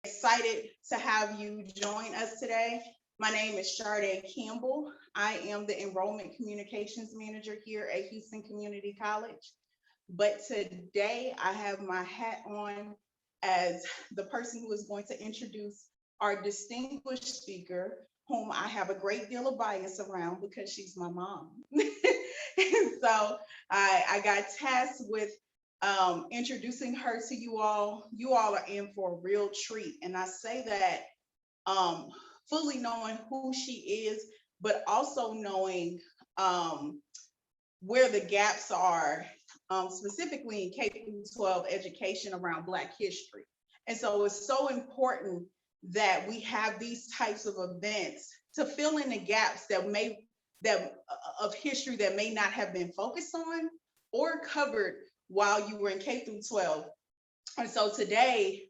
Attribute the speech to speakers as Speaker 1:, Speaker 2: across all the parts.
Speaker 1: excited to have you join us today. My name is Sharday Campbell. I am the Enrollment Communications Manager here at Houston Community College. But today I have my hat on as the person who is going to introduce our distinguished speaker, whom I have a great deal of bias around because she's my mom. And so I got tasked with introducing her to you all. You all are in for a real treat. And I say that fully knowing who she is, but also knowing where the gaps are, specifically in K through 12 education around Black history. And so it's so important that we have these types of events to fill in the gaps that of history that may not have been focused on or covered while you were in K through 12. And so today,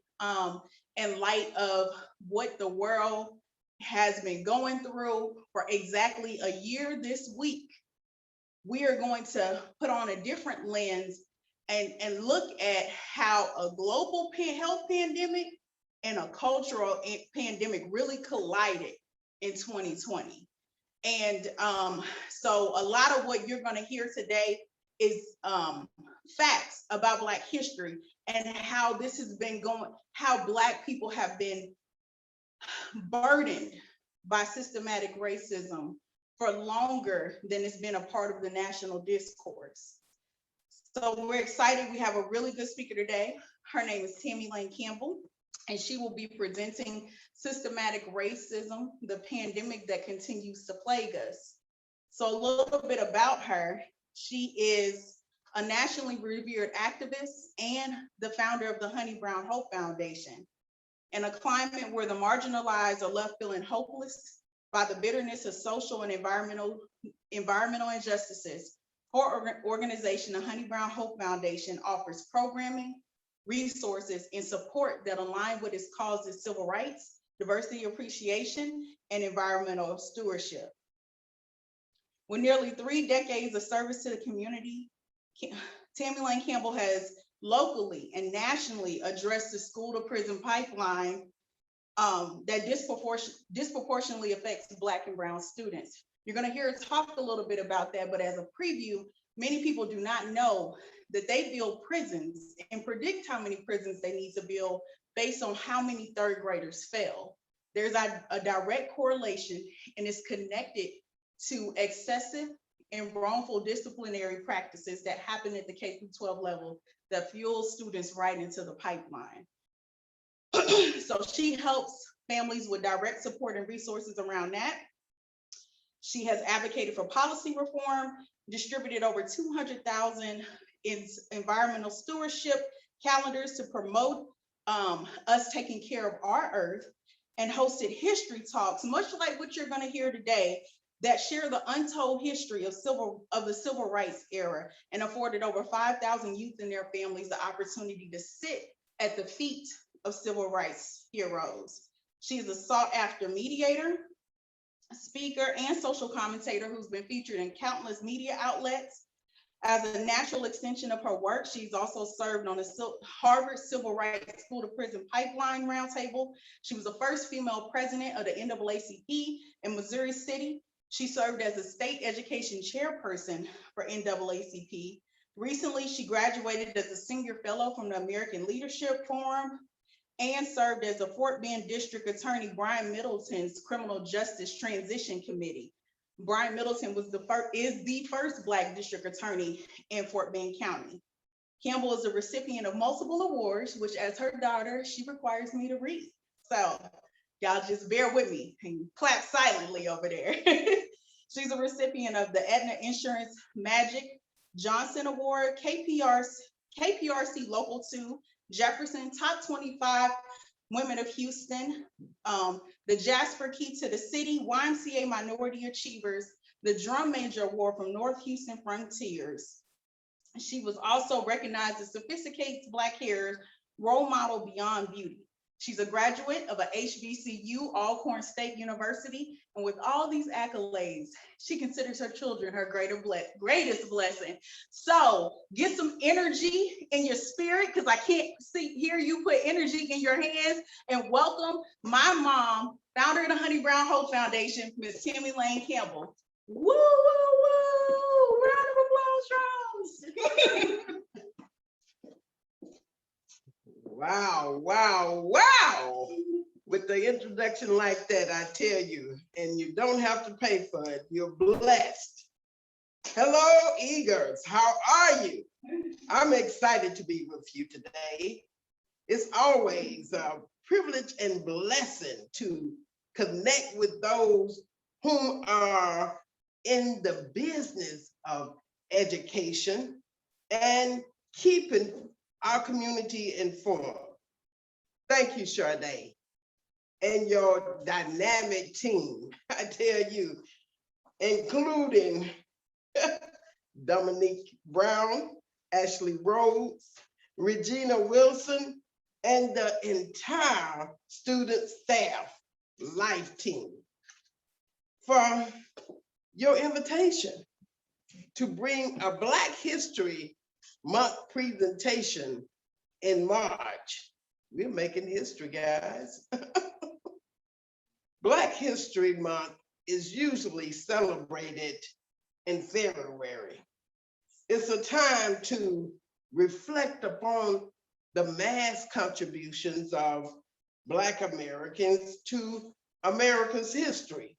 Speaker 1: in light of what the world has been going through for exactly a year this week, we are going to put on a different lens and look at how a global health pandemic and a cultural pandemic really collided in 2020. And so a lot of what you're going to hear today is facts about Black history and how this has been going, how Black people have been burdened by systematic racism for longer than it's been a part of the national discourse. So we're excited. We have a really good speaker today. Her name is Tammie Lang Campbell, and she will be presenting Systematic Racism, the Pandemic That Continues to Plague Us. So a little bit about her. She is a nationally revered activist and the founder of the Honey Brown Hope Foundation. In a climate where the marginalized are left feeling hopeless by the bitterness of social and environmental injustices, her organization, the Honey Brown Hope Foundation, offers programming, resources, and support that align with its causes: civil rights, diversity appreciation, and environmental stewardship. With nearly 3 decades of service to the community, Tammie Lang Campbell has locally and nationally addressed the school to prison pipeline that disproportionately affects Black and Brown students. You're going to hear us talk a little bit about that, but as a preview, many people do not know that they build prisons and predict how many prisons they need to build based on how many third graders fail. There's a direct correlation, and it's connected to excessive and wrongful disciplinary practices that happen at the K through 12 level that fuel students right into the pipeline. So she helps families with direct support and resources around that. She has advocated for policy reform, distributed over 200,000 in environmental stewardship calendars to promote us taking care of our earth, and hosted history talks, much like what you're going to hear today, that share the untold history of the civil rights era, and afforded over 5,000 youth and their families the opportunity to sit at the feet of civil rights heroes. She is a sought after mediator, speaker, and social commentator who's been featured in countless media outlets. As a natural extension of her work, she's also served on the Harvard Civil Rights School to Prison Pipeline Roundtable. She was the first female president of the NAACP in Missouri City. She served as a state education chairperson for NAACP. Recently, she graduated as a senior fellow from the American Leadership Forum and served as the Fort Bend District Attorney Brian Middleton's Criminal Justice Transition Committee. Brian Middleton is the first Black district attorney in Fort Bend County. Campbell is a recipient of multiple awards, which as her daughter, she requires me to read. So y'all just bear with me and clap silently over there. She's a recipient of the Aetna Insurance Magic Johnson Award, KPRC Local 2, Jefferson Top 25 Women of Houston, the Jasper Key to the City, YMCA Minority Achievers, the Drum Major Award from North Houston Frontiers. She was also recognized as Sophisticated Black Hair's Role Model Beyond Beauty. She's a graduate of a HBCU, Alcorn State University, and with all these accolades, she considers her children her greatest blessing. So get some energy in your spirit, because I can't hear you put energy in your hands, and welcome my mom, founder of the Honey Brown Hope Foundation, Miss Tammie Lang Campbell. Woo, woo, woo! Round of applause, drums.
Speaker 2: Wow, wow, wow. With the introduction like that, I tell you, and you don't have to pay for it, you're blessed. Hello, Eagers, how are you? I'm excited to be with you today. It's always a privilege and blessing to connect with those whom are in the business of education and keeping our community informed. Thank you, Sade, and your dynamic team. I tell you, including Dominique Brown, Ashley Rhodes, Regina Wilson, and the entire student staff life team for your invitation to bring a Black History Month presentation in March. We're making history, guys. Black History Month is usually celebrated in February. It's a time to reflect upon the mass contributions of Black Americans to America's history.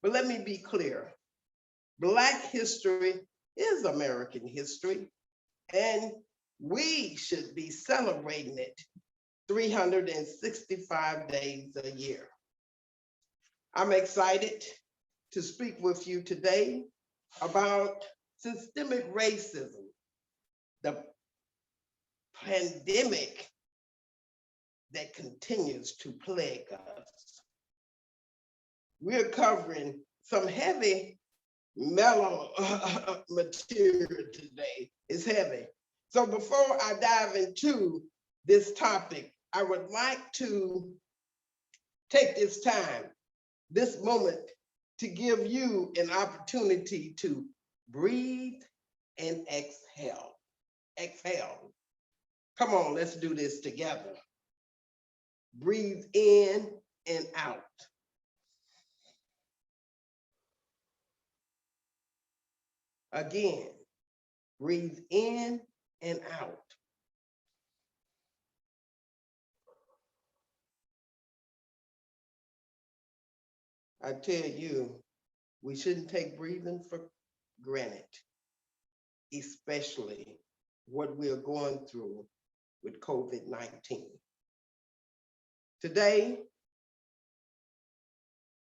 Speaker 2: But let me be clear, Black history is American history, and we should be celebrating it 365 days a year. I'm excited to speak with you today about systemic racism, the pandemic that continues to plague us. We're covering some heavy mellow material today. It's heavy. So before I dive into this topic, I would like to take this time, this moment, to give you an opportunity to breathe and exhale. Exhale. Come on, let's do this together. Breathe in and out. Again, breathe in and out. I tell you, we shouldn't take breathing for granted, especially what we're going through with COVID-19. Today,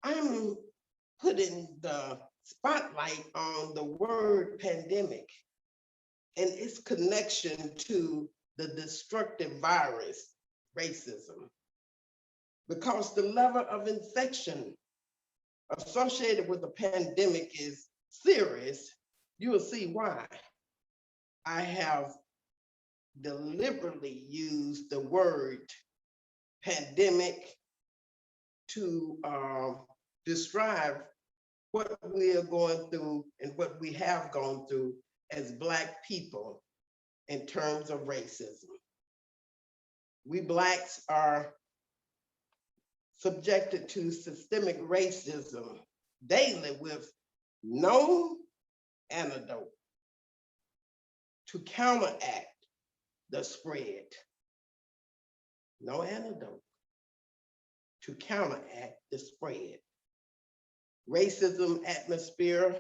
Speaker 2: I'm putting the spotlight on the word pandemic and its connection to the destructive virus, racism. Because the level of infection associated with the pandemic is serious, you will see why I have deliberately used the word pandemic to describe what we are going through and what we have gone through as Black people in terms of racism. We Blacks are subjected to systemic racism daily with no antidote to counteract the spread. No antidote to counteract the spread. Racism atmosphere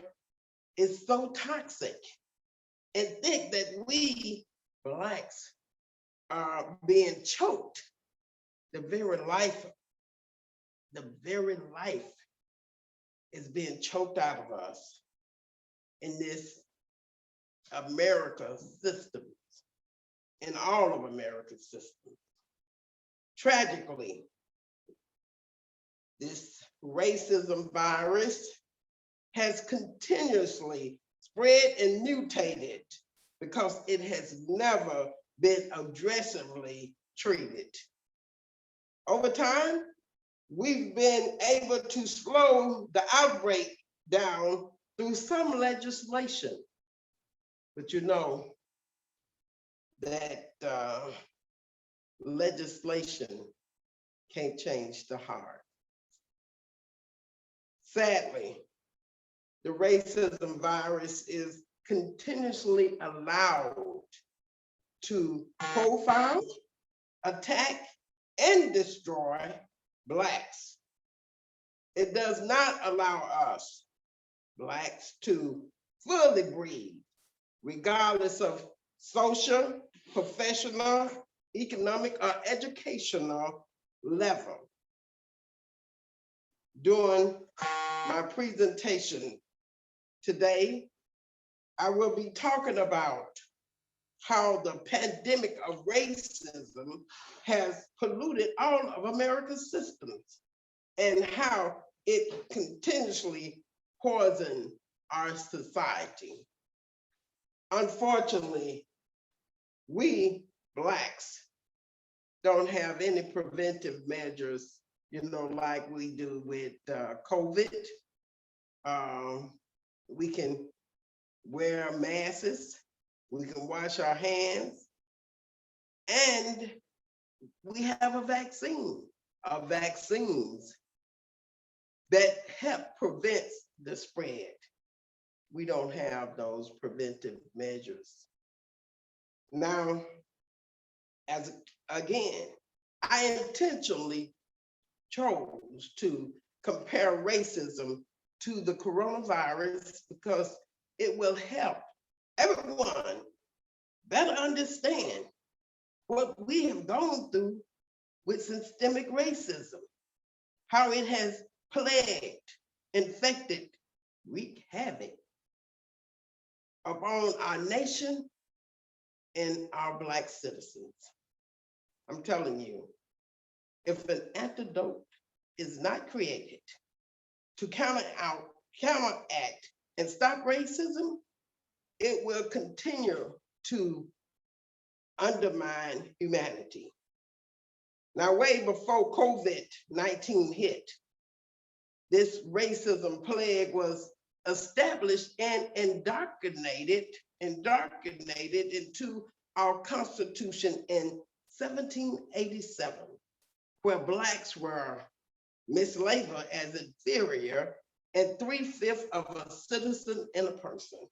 Speaker 2: is so toxic and thick that we Blacks are being choked. The very life is being choked out of us in this America system, in all of America's systems. Tragically, this racism virus has continuously spread and mutated because it has never been aggressively treated. Over time, we've been able to slow the outbreak down through some legislation. But you know that legislation can't change the heart. Sadly, the racism virus is continuously allowed to profile, attack, and destroy Blacks. It does not allow us, Blacks, to fully breathe, regardless of social, professional, economic, or educational level. During my presentation today, I will be talking about how the pandemic of racism has polluted all of America's systems and how it continuously poisons our society. Unfortunately, we Blacks don't have any preventive measures, like we do with COVID. We can wear masks, we can wash our hands, and we have a vaccine, vaccines that help prevent the spread. We don't have those preventive measures. Now, again, I intentionally chose to compare racism to the coronavirus because it will help everyone better understand what we have gone through with systemic racism, how it has plagued, infected, wreaked havoc upon our nation and our Black citizens. I'm telling you, if an antidote is not created to counteract and stop racism, it will continue to undermine humanity. Now, way before COVID-19 hit, this racism plague was established and indoctrinated into our Constitution in 1787, where Blacks were mislabeled as inferior and 3/5 of a citizen and a person.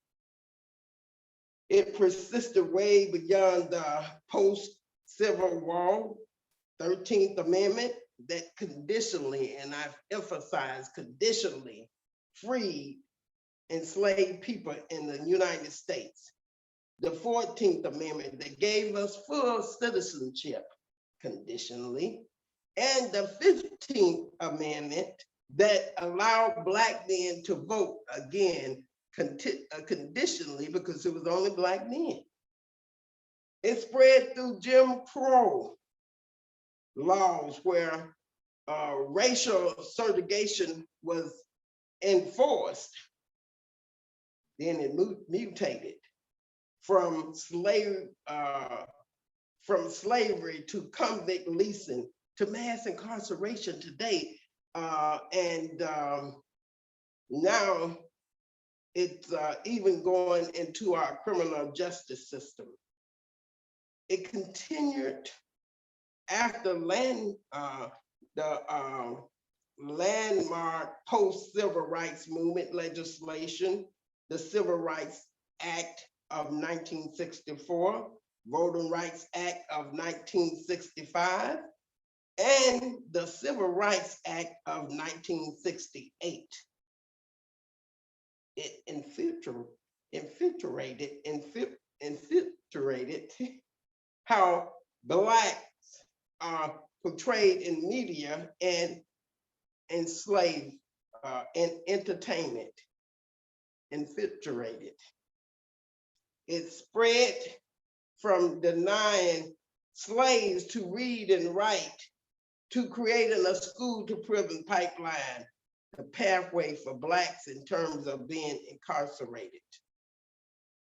Speaker 2: It persisted way beyond the post-Civil War 13th Amendment that conditionally, and I've emphasized conditionally, freed enslaved people in the United States. The 14th Amendment that gave us full citizenship conditionally, and the 15th Amendment that allowed Black men to vote again conditionally because it was only Black men. It spread through Jim Crow laws where racial segregation was enforced. Then it mutated from slavery to convict leasing to mass incarceration today. And now it's even going into our criminal justice system. It continued after the landmark post-civil rights movement legislation, the Civil Rights Act of 1964, Voting Rights Act of 1965, and the Civil Rights Act of 1968. It infiltrated how Blacks are portrayed in media and enslaved in entertainment. Infiltrated. It spread from denying slaves to read and write to creating a school to prison pipeline, the pathway for Blacks in terms of being incarcerated.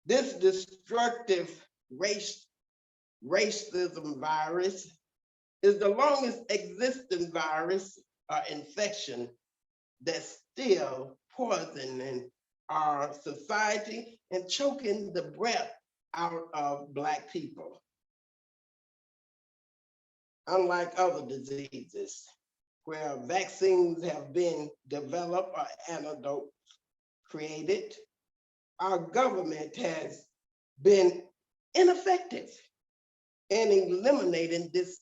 Speaker 2: This destructive racism virus is the longest existing virus or infection that's still poisoning our society and choking the breath out of Black people. Unlike other diseases, where vaccines have been developed or antidotes created, our government has been ineffective in eliminating this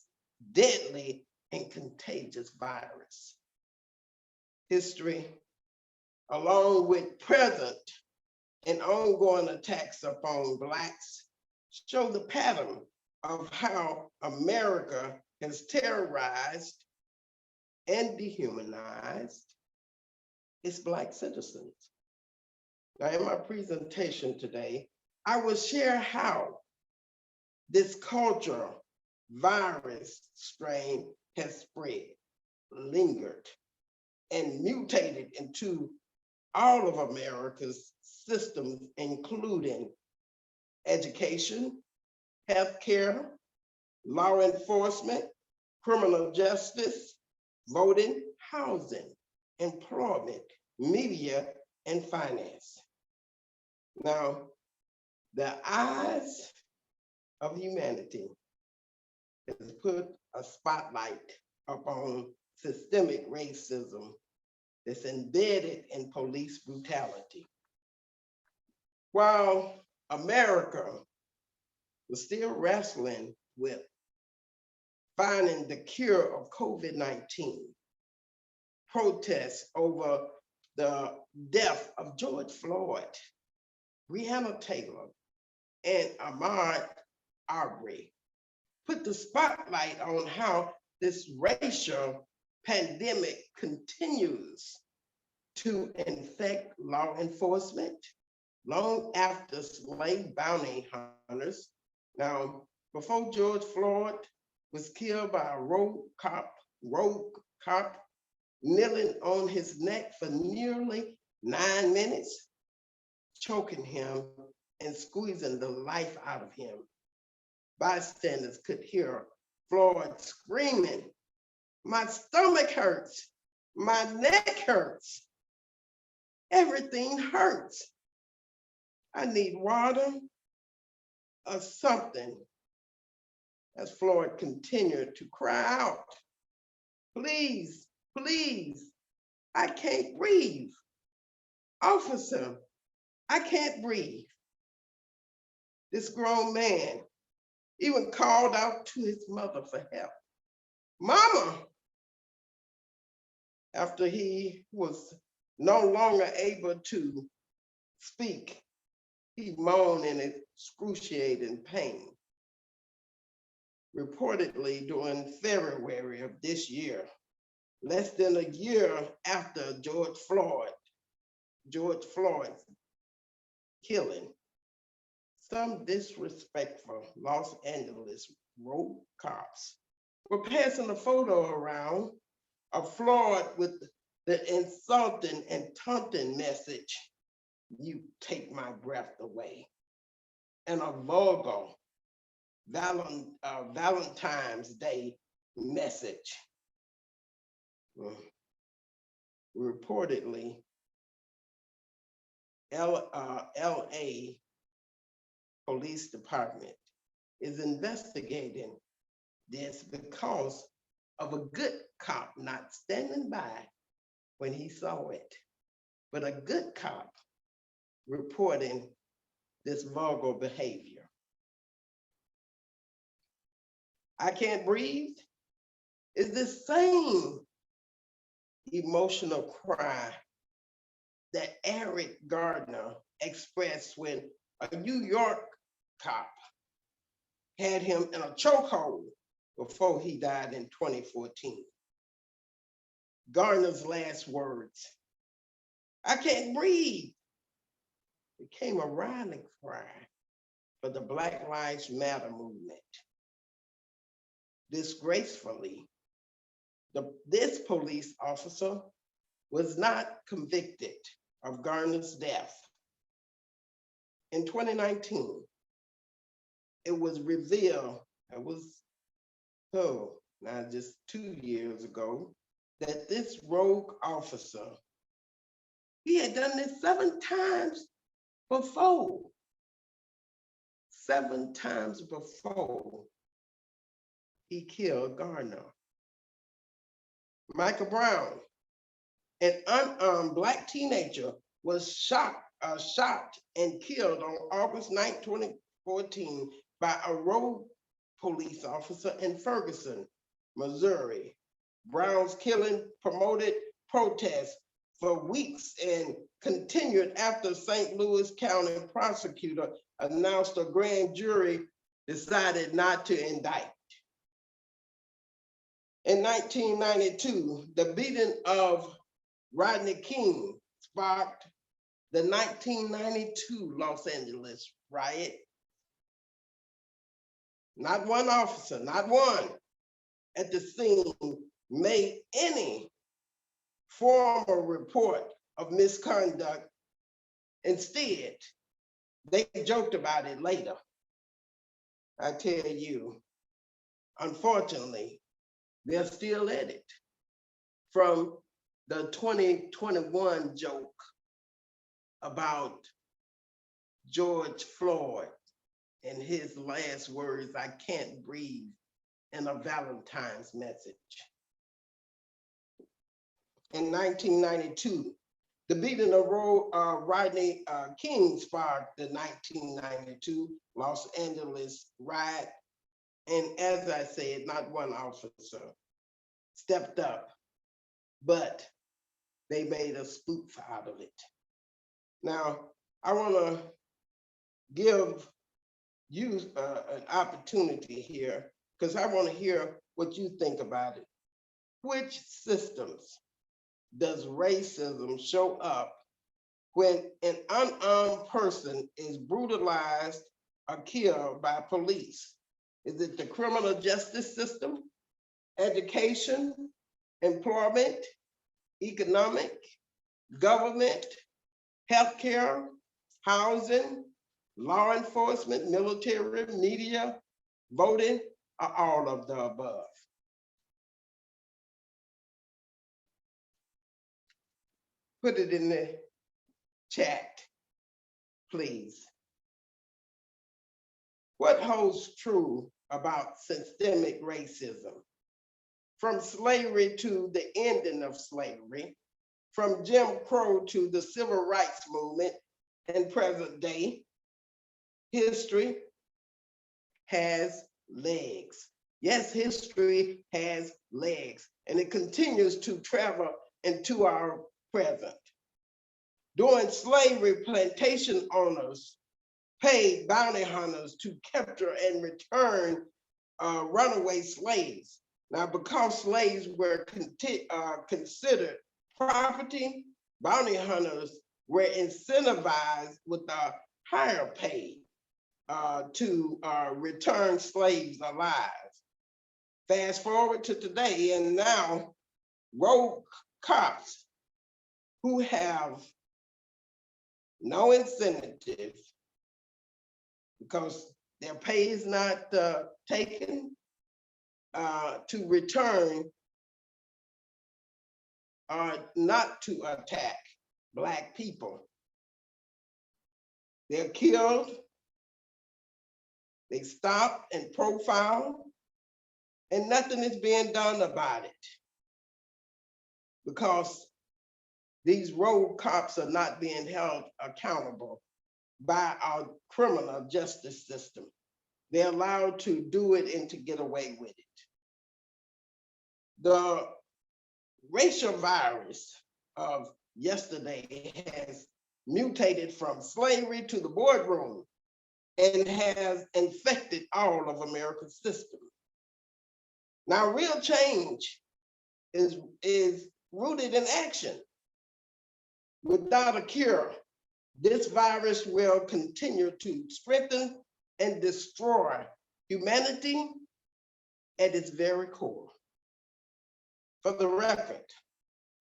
Speaker 2: deadly and contagious virus. History, along with present and ongoing attacks upon Blacks, show the pattern of how America has terrorized and dehumanized its Black citizens. Now, in my presentation today, I will share how this cultural virus strain has spread, lingered, and mutated into all of America's systems, including education, healthcare, law enforcement, criminal justice, voting, housing, employment, media, and finance. Now, the eyes of humanity has put a spotlight upon systemic racism that's embedded in police brutality. While America was still wrestling with finding the cure of COVID-19, protests over the death of George Floyd, Breonna Taylor, and Ahmaud Arbery put the spotlight on how this racial pandemic continues to infect law enforcement long after slave bounty hunters. Now, before George Floyd was killed by a rogue cop kneeling on his neck for nearly 9 minutes, choking him and squeezing the life out of him. Bystanders could hear Floyd screaming, "My stomach hurts, my neck hurts, everything hurts. I need water or something," as Floyd continued to cry out, "Please, please, I can't breathe. Officer, I can't breathe." This grown man even called out to his mother for help. "Mama!" After he was no longer able to speak, he moaned in excruciating pain. Reportedly, during February of this year, less than a year after George Floyd's killing, some disrespectful Los Angeles rogue cops were passing a photo around of Floyd with the insulting and taunting message, "You take my breath away," and a vulgar Valentine's Day message. Reportedly, LA Police Department is investigating this because of a good cop not standing by when he saw it, but a good cop reporting this vulgar behavior. "I can't breathe" is the same emotional cry that Eric Gardner expressed when a New York cop had him in a chokehold before he died in 2014. Gardner's last words, "I can't breathe," became a rallying cry for the Black Lives Matter movement. Disgracefully, this police officer was not convicted of Gardner's death. In 2019, it was revealed, now just 2 years ago, that this rogue officer, he had done this 7 times before. 7 times before he killed Gardner. Michael Brown, an unarmed Black teenager, was shot and killed on August 9, 2014 by a rogue police officer in Ferguson, Missouri. Brown's killing promoted protests for weeks and continued after St. Louis County prosecutor announced a grand jury decided not to indict. In 1992, the beating of Rodney King sparked the 1992 Los Angeles riot. Not one officer, not one at the scene made any formal report of misconduct. Instead, they joked about it later. I tell you, unfortunately, they're still at it. From the 2021 joke about George Floyd and his last words, "I can't breathe," in a Valentine's message. In 1992, the beating of Rodney King sparked the 1992 Los Angeles riot. And as I said, not one officer stepped up, but they made a spoof out of it. Now, I want to give you an opportunity here, because I want to hear what you think about it. Which systems does racism show up when an unarmed person is brutalized or killed by police? Is it the criminal justice system, education, employment, economic, government, healthcare, housing, law enforcement, military, media, voting, or all of the above? Put it in the chat, please. What holds true about systemic racism? From slavery to the ending of slavery, from Jim Crow to the civil rights movement and present day, history has legs. Yes, history has legs, and it continues to travel into our present. During slavery, plantation owners paid bounty hunters to capture and return runaway slaves. Now, because slaves were considered property, bounty hunters were incentivized with a higher pay to return slaves alive. Fast forward to today, and now rogue cops who have no incentive because their pay is not taken to return not to attack Black people. They're killed, they stop and profile, and nothing is being done about it because these rogue cops are not being held accountable by our criminal justice system. They're allowed to do it and to get away with it. The racial virus of yesterday has mutated from slavery to the boardroom and has infected all of America's systems. Now, real change is rooted in action. Without a cure, this virus will continue to strengthen and destroy humanity at its very core. For the record,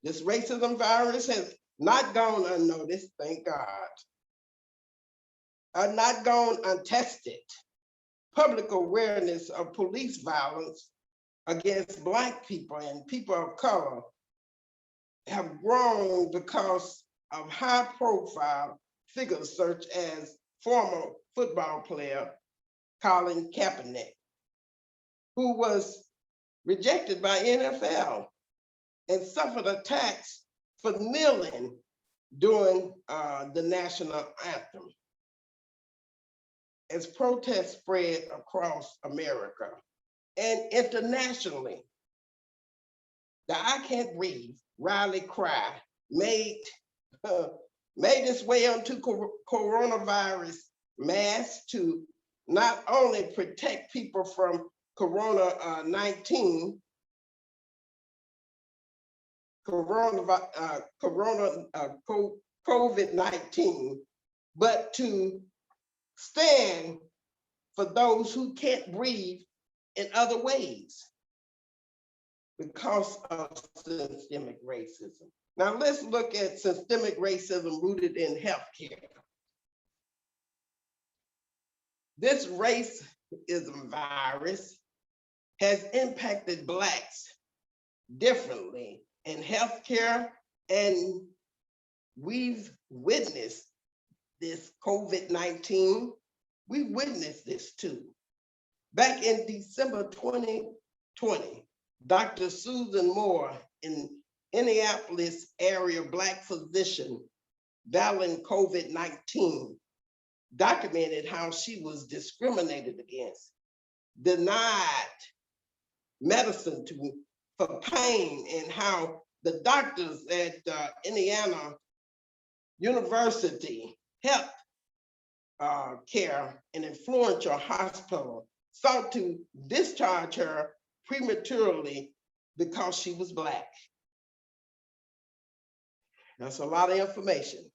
Speaker 2: this racism virus has not gone unnoticed, thank God, not gone untested. Public awareness of police violence against Black people and people of color have grown because of high-profile figures such as former football player Colin Kaepernick, who was rejected by NFL and suffered attacks for kneeling during the national anthem. As protests spread across America and internationally, the I Can't Breathe rally cry made its way onto coronavirus masks to not only protect people from COVID-19, but to stand for those who can't breathe in other ways because of systemic racism. Now let's look at systemic racism rooted in healthcare. This racism virus has impacted Blacks differently in healthcare, and we've witnessed this COVID-19. We witnessed this too. Back in December 2020, Dr. Susan Moore, an Indianapolis area Black physician battling COVID-19, documented how she was discriminated against, denied medicine for pain, and how the doctors at Indiana University Health Care, an influential hospital, sought to discharge her prematurely because she was Black. That's a lot of information.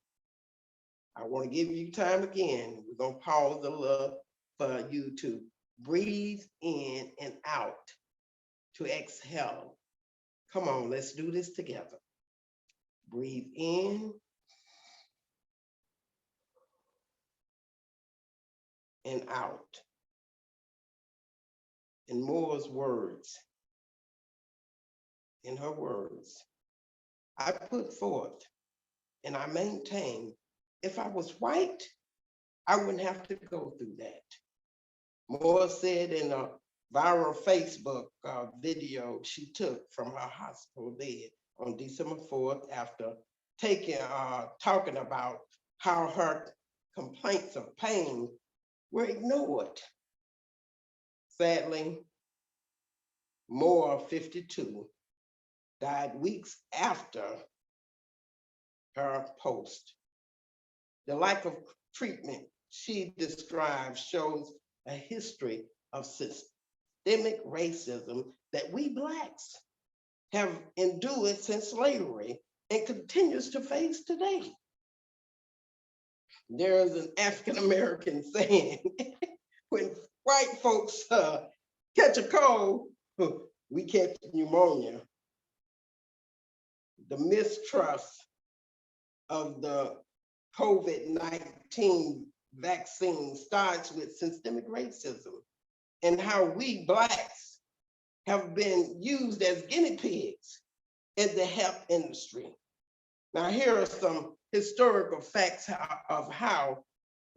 Speaker 2: I want to give you time again. We're going to pause a little for you to breathe in and out, to exhale. Come on, let's do this together. Breathe in and out. In Moore's words, in her words, I put forth and I maintain, if I was white, I wouldn't have to go through that. Moore said in a viral Facebook video she took from her hospital bed on December 4th after talking about how her complaints of pain were ignored. Sadly, Moore, 52, died weeks after her post. The lack of treatment she describes shows a history of systemic racism that we Blacks have endured since slavery and continues to face today. There is an African-American saying, when white folks catch a cold, we catch pneumonia. The mistrust of the COVID-19 vaccine starts with systemic racism and how we Blacks have been used as guinea pigs in the health industry. Now, here are some historical facts of how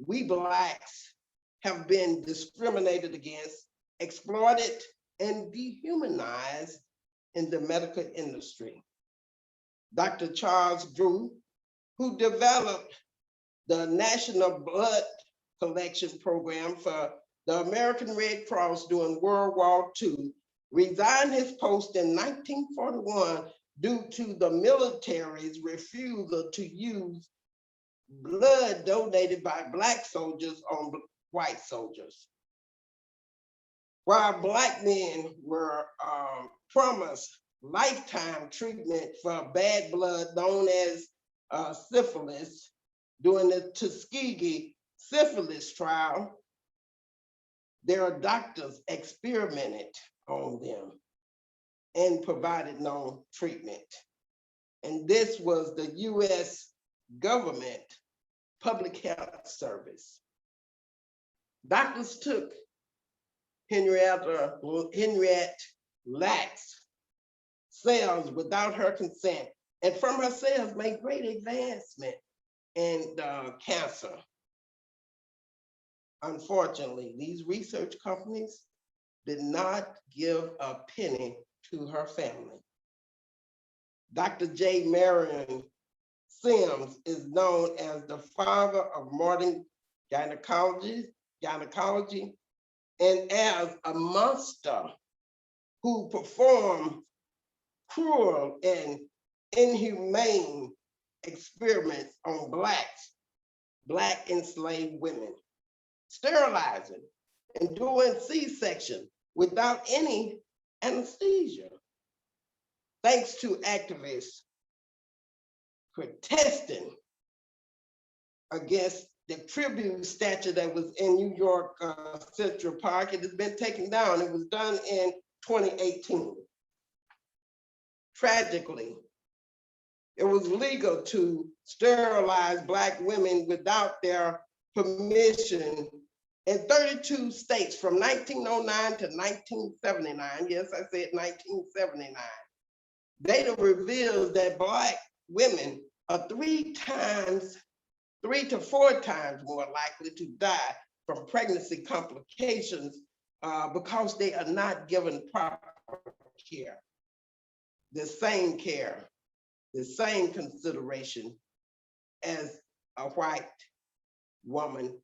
Speaker 2: we Blacks have been discriminated against, exploited, and dehumanized in the medical industry. Dr. Charles Drew, who developed the National Blood Collection Program for the American Red Cross during World War II, resigned his post in 1941 due to the military's refusal to use blood donated by Black soldiers on white soldiers. While Black men were promised lifetime treatment for bad blood known as syphilis during the Tuskegee syphilis trial, their doctors experimented on them and provided no treatment. And this was the US government public health service. Doctors took Henriette lax cells without her consent, and from her cells made great advancement in cancer. Unfortunately, these research companies did not give a penny to her family. Dr. J. Marion Sims is known as the father of modern gynecology, and as a monster who performed cruel and inhumane experiments on Black enslaved women, sterilizing and doing C-section without any anesthesia. Thanks to activists protesting against the tribute statue that was in New York Central Park. It has been taken down. It was done in 2018. Tragically, it was legal to sterilize Black women without their permission in 32 states from 1909 to 1979. Yes, I said 1979. Data reveals that Black women are 3 to 4 times more likely to die from pregnancy complications because they are not given proper care. The same care, the same consideration as a white woman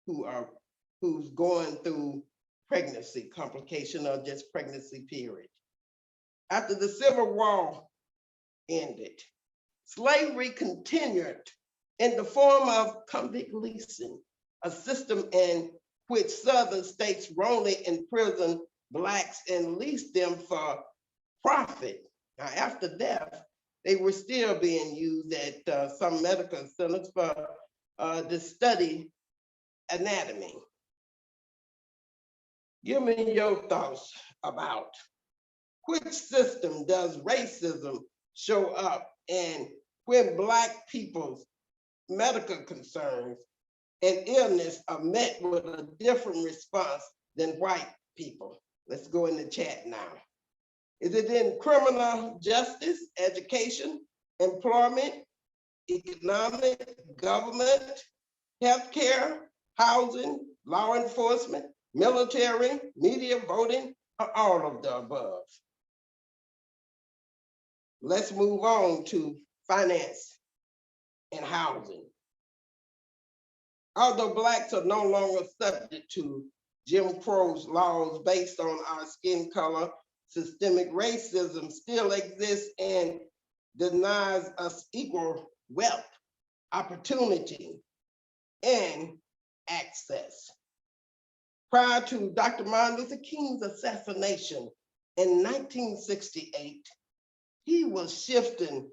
Speaker 2: who's going through pregnancy complication or just pregnancy period. After the Civil War ended, slavery continued in the form of convict leasing, a system in which Southern states wrongly imprisoned Blacks and leased them for profit. Now, after death, they were still being used at some medical centers for to study anatomy. Give me your thoughts about which system does racism show up and when Black people's medical concerns and illness are met with a different response than white people. Let's go in the chat now. Is it in criminal justice, education, employment, economic, government, healthcare, housing, law enforcement, military, media, voting, or all of the above? Let's move on to finance and housing. Although Blacks are no longer subject to Jim Crow's laws based on our skin color, systemic racism still exists and denies us equal wealth, opportunity, and access. Prior to Dr. Martin Luther King's assassination in 1968, he was shifting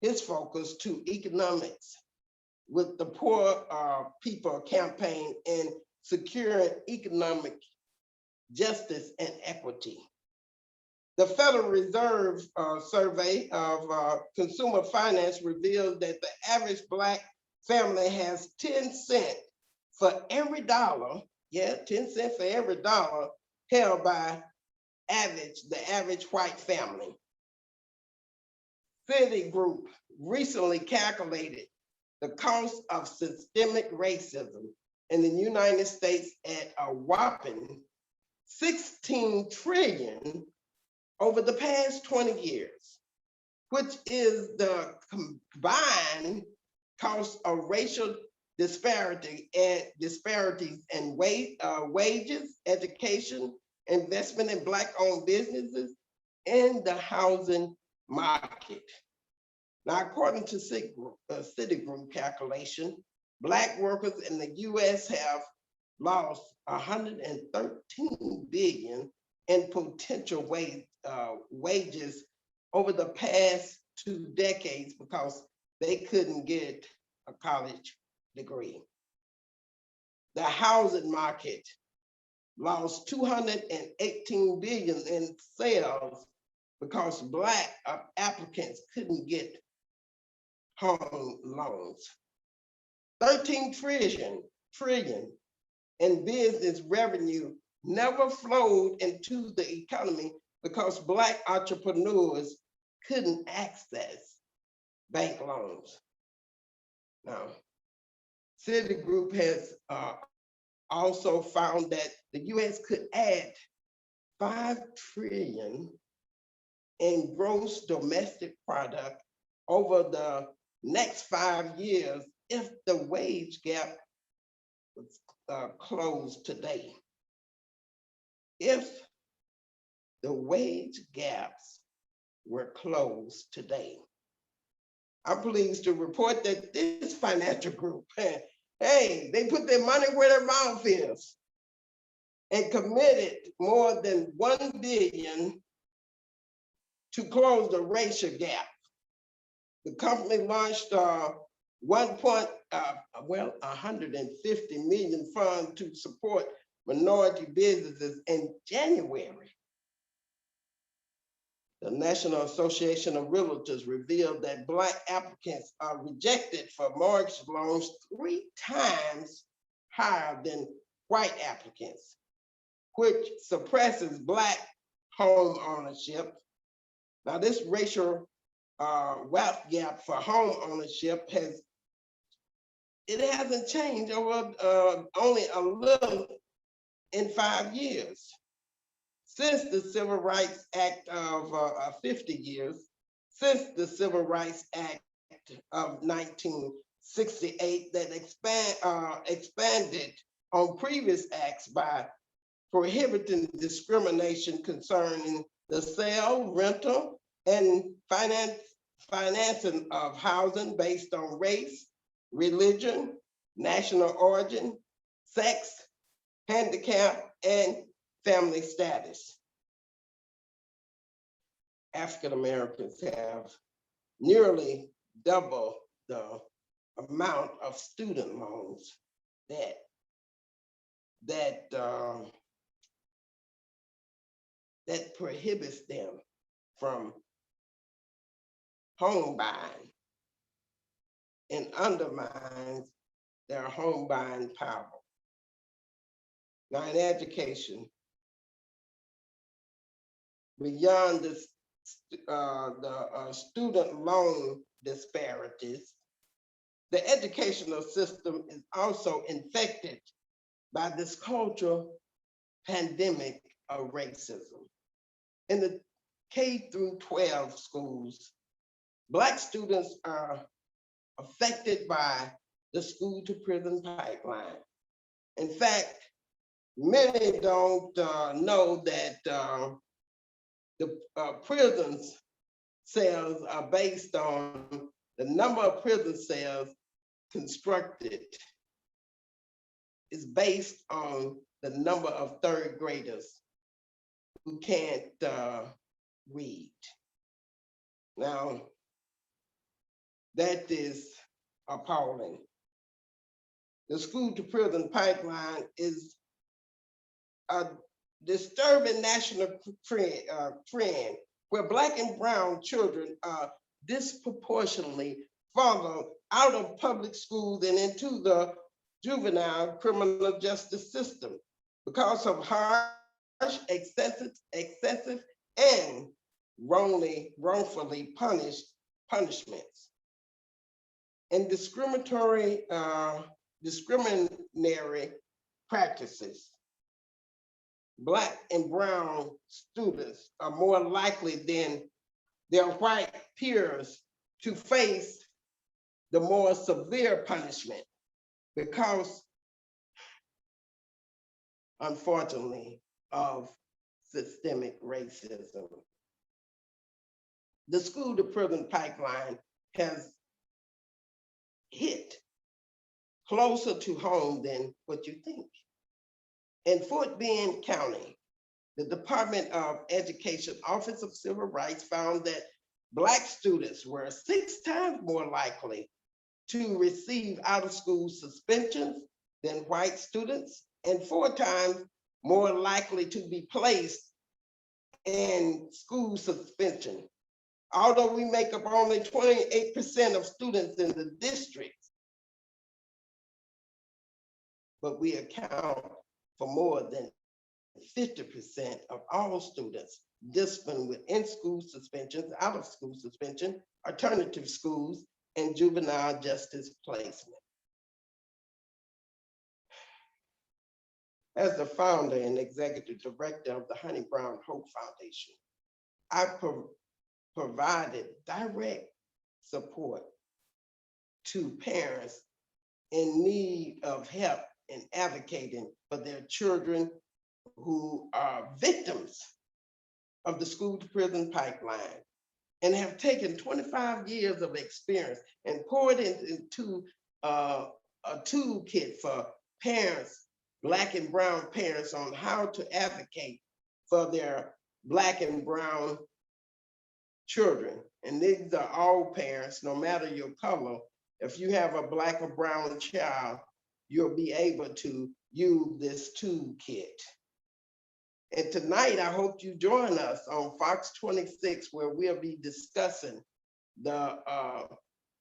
Speaker 2: his focus to economics with the Poor People Campaign and securing economic justice and equity. The Federal Reserve survey of consumer finance reveals that the average Black family has 10 cents for every dollar, 10 cents for every dollar held by the average white family. Citigroup recently calculated the cost of systemic racism in the United States at a whopping 16 trillion over the past 20 years, which is the combined cost of racial disparities in wages, education, investment in Black-owned businesses, and the housing market. Now, according to Citigroup calculation, Black workers in the US have lost 113 billion in potential wages over the past 2 decades because they couldn't get a college degree. The housing market lost 218 billion in sales because Black applicants couldn't get home loans. 13 trillion in business revenue never flowed into the economy because Black entrepreneurs couldn't access bank loans. Now, Citigroup has also found that the US could add 5 trillion in gross domestic product over the next 5 years if the wage gap was closed today. If the wage gaps were closed today. I'm pleased to report that this financial group, hey, they put their money where their mouth is and committed more than 1 billion to close the racial gap. The company launched 150 million fund to support minority businesses in January. The National Association of Realtors revealed that Black applicants are rejected for mortgage loans 3 times higher than white applicants, which suppresses Black home ownership. Now, this racial wealth gap for home ownership hasn't changed over only a little in 5 years. Since the Civil Rights Act of 50 years, since the Civil Rights Act of 1968 that expanded on previous acts by prohibiting discrimination concerning the sale, rental, and financing of housing based on race, religion, national origin, sex, handicap, and family status. African Americans have nearly double the amount of student loans that prohibits them from home buying and undermines their home buying power. Now, in education, beyond the student loan disparities, the educational system is also infected by this cultural pandemic of racism. In the K through 12 schools, Black students are affected by the school to prison pipeline. In fact, many don't know that the prisons cells are based on the number of prison cells constructed is based on the number of 3rd graders who can't read. Now, that is appalling. The school to prison pipeline is a disturbing national trend where Black and brown children are disproportionately followed out of public schools and into the juvenile criminal justice system because of harsh, excessive, and wrongfully punishments. And discriminatory practices. Black and brown students are more likely than their white peers to face the more severe punishment because, unfortunately, of systemic racism. The school to prison pipeline has hit closer to home than what you think. In Fort Bend County, the Department of Education Office of Civil Rights found that Black students were 6 times more likely to receive out-of-school suspensions than white students, and 4 times more likely to be placed in school suspension. Although we make up only 28% of students in the district, but we account for more than 50% of all students disciplined with in-school suspensions, out-of-school suspension, alternative schools, and juvenile justice placement. As the founder and executive director of the Honey Brown Hope Foundation, I provided direct support to parents in need of help in advocating for their children who are victims of the school to prison pipeline, and have taken 25 years of experience and poured into a toolkit for parents, Black and brown parents, on how to advocate for their Black and brown children. And these are all parents, no matter your color. If you have a Black or brown child, you'll be able to use this toolkit. And tonight, I hope you join us on Fox 26, where we'll be discussing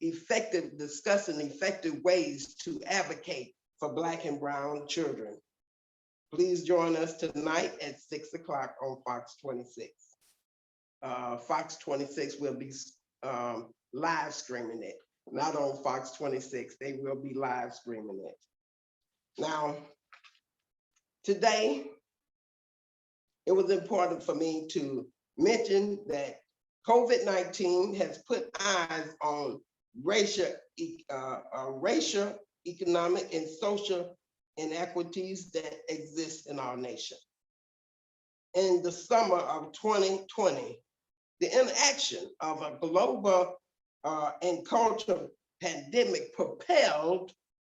Speaker 2: effective ways to advocate for Black and brown children. Please join us tonight at 6 o'clock on Fox 26. Fox 26 will be live streaming it, not on Fox 26. They will be live streaming it. Now, today, it was important for me to mention that COVID-19 has put eyes on racial, economic, and social inequities that exist in our nation. In the summer of 2020, the inaction of a global and cultural pandemic propelled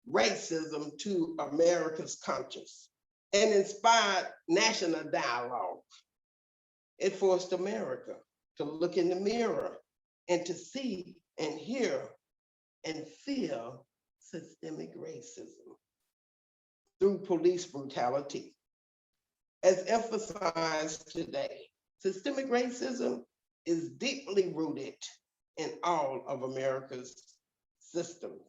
Speaker 2: racism to America's conscience and inspired national dialogue. It forced America to look in the mirror and to see and hear and feel systemic racism through police brutality. As emphasized today, systemic racism is deeply rooted in all of America's systems.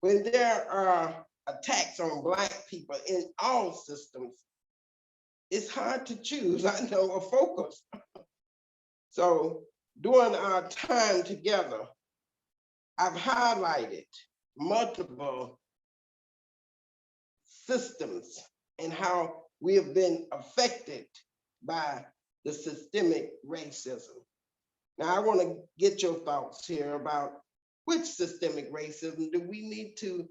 Speaker 2: When there are attacks on Black people in all systems, it's hard to choose, I know, a focus. So during our time together, I've highlighted multiple systems and how we have been affected by the systemic racism. Now, I want to get your thoughts here about which systemic racism do we need to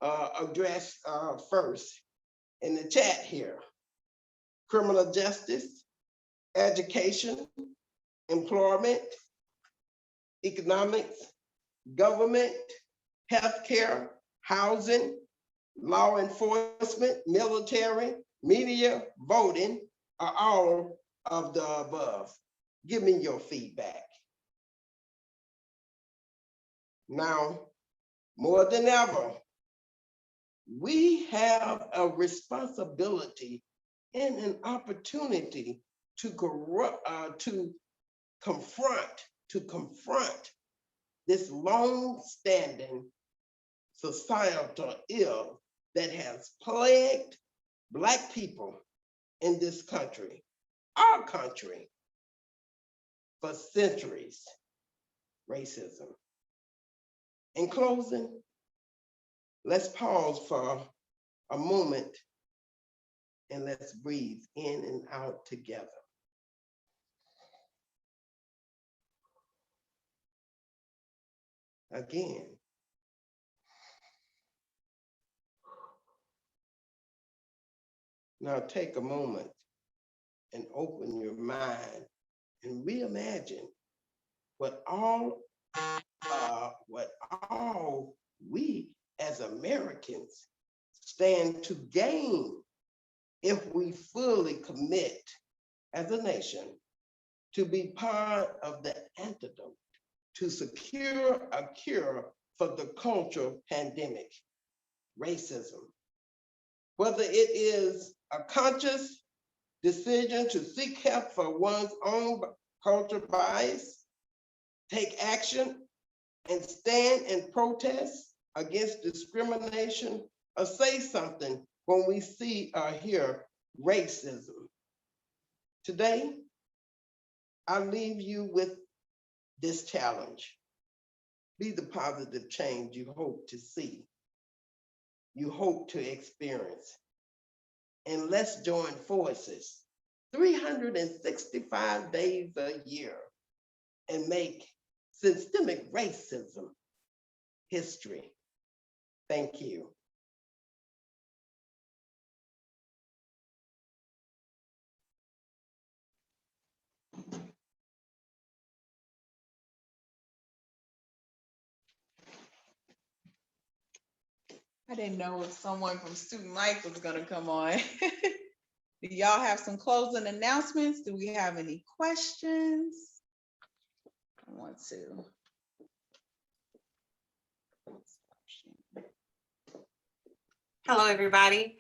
Speaker 2: address first in the chat here. Criminal justice, education, employment, economics, government, healthcare, housing, law enforcement, military, media, voting, are all of the above. Give me your feedback. Now, more than ever, we have a responsibility and an opportunity to confront this long-standing societal ill that has plagued Black people in this country, our country, for centuries: racism. In closing, let's pause for a moment and let's breathe in and out together. Again. Now take a moment and open your mind and reimagine what all we as Americans stand to gain if we fully commit as a nation to be part of the antidote to secure a cure for the cultural pandemic, racism. Whether it is a conscious decision to seek help for one's own cultural bias, take action, and stand and protest against discrimination, or say something when we see or hear racism. Today, I leave you with this challenge. Be the positive change you hope to see, you hope to experience. And let's join forces 365 days a year and make systemic racism history. Thank you.
Speaker 3: I didn't know if someone from Student Life was gonna come on. Do y'all have some closing announcements? Do we have any questions? I want to.
Speaker 4: Hello, everybody.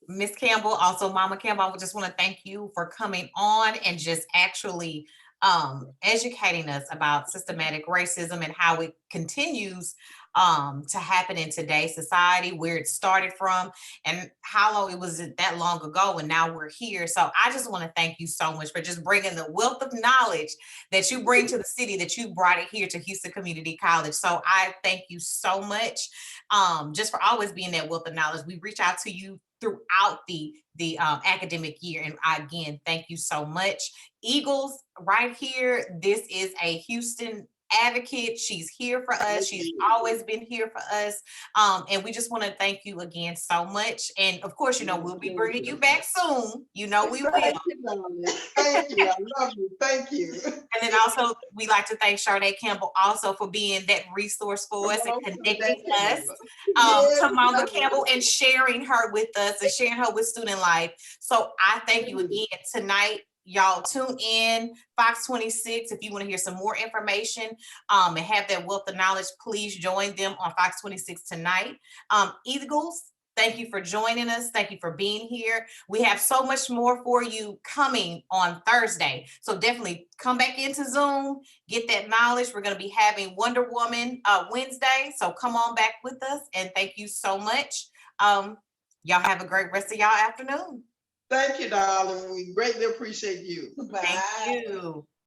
Speaker 4: Miss Campbell, also Mama Campbell, I just want to thank you for coming on and just actually educating us about systematic racism and how it continues to happen in today's society, where it started from, and how long it was that long ago, and now we're here. So I just want to thank you so much for just bringing the wealth of knowledge that you bring to the city, that you brought it here to Houston Community College. So I thank you so much, just for always being that wealth of knowledge. We reach out to you throughout the academic year, and again, thank you so much. Eagles, right here, this is a Houston advocate. She's here for us. She's always been here for us. And we just want to thank you again so much. And of course, you know, we'll be bringing you back soon. You know, we will.
Speaker 2: Thank you. I love you. Thank you.
Speaker 4: And then also, we like to thank Sade Campbell also for being that resource for us and connecting us to Mama Campbell and sharing her with us and sharing her with Student Life. So I thank you again tonight. Y'all tune in Fox 26 if you want to hear some more information and have that wealth of knowledge. Please join them on Fox 26 tonight. Eagles, thank you for joining us. Thank you for being here. We have so much more for you coming on Thursday. So definitely come back into Zoom, get that knowledge. We're going to be having Wonder Woman Wednesday. So come on back with us, and thank you so much. Y'all have a great rest of y'all afternoon.
Speaker 2: Thank you, darling. We greatly appreciate you.
Speaker 3: Bye.
Speaker 4: Thank you.